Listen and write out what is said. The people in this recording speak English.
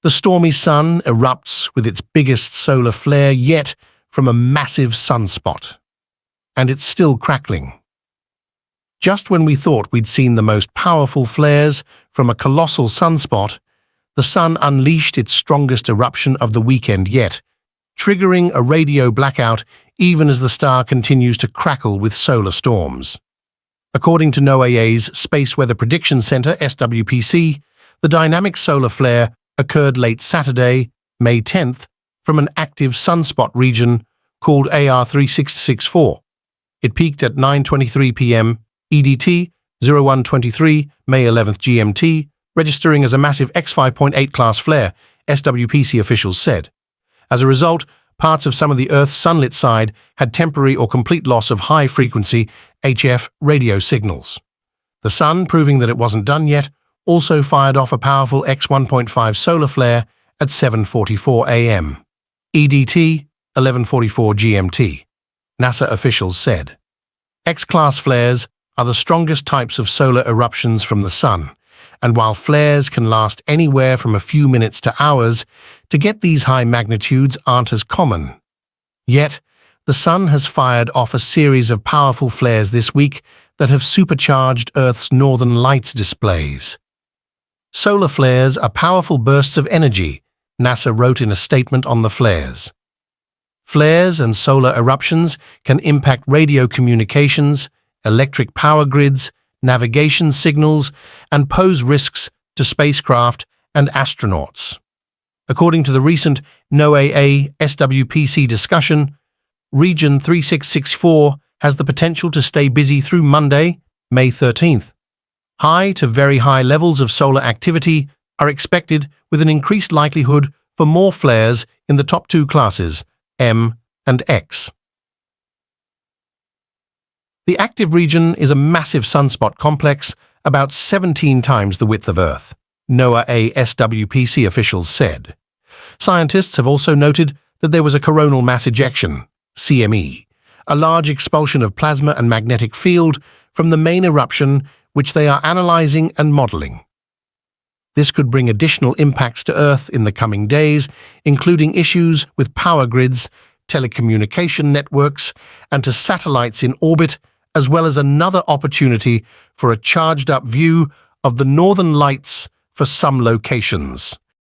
The stormy sun erupts with its biggest solar flare yet from a massive sunspot. And it's still crackling. Just when we thought we'd seen the most powerful flares from a colossal sunspot, the sun unleashed its strongest eruption of the weekend yet, triggering a radio blackout even as the star continues to crackle with solar storms. According to NOAA's Space Weather Prediction Center, SWPC, the dynamic solar flare occurred late Saturday, May 10th, from an active sunspot region called AR3664. It peaked at 9:23 p.m. EDT, 0123, May 11th GMT, registering as a massive X5.8 class flare, SWPC officials said. As a result, parts of some of the Earth's sunlit side had temporary or complete loss of high-frequency HF radio signals. The sun, proving that it wasn't done yet, also fired off a powerful X1.5 solar flare at 7:44 a.m. EDT, 11:44 GMT, NASA officials said. X-class flares are the strongest types of solar eruptions from the sun, and while flares can last anywhere from a few minutes to hours, to get these high magnitudes aren't as common. Yet, the sun has fired off a series of powerful flares this week that have supercharged Earth's northern lights displays. Solar flares are powerful bursts of energy, NASA wrote in a statement on the flares. Flares and solar eruptions can impact radio communications, electric power grids, navigation signals, and pose risks to spacecraft and astronauts. According to the recent NOAA SWPC discussion, Region 3664 has the potential to stay busy through Monday, May 13th. High to very high levels of solar activity are expected with an increased likelihood for more flares in the top two classes, M and X. The active region is a massive sunspot complex about 17 times the width of Earth, NOAA SWPC officials said. Scientists have also noted that there was a coronal mass ejection, CME, a large expulsion of plasma and magnetic field from the main eruption, which they are analyzing and modeling. This could bring additional impacts to Earth in the coming days, including issues with power grids, telecommunication networks, and to satellites in orbit, as well as another opportunity for a charged-up view of the northern lights for some locations.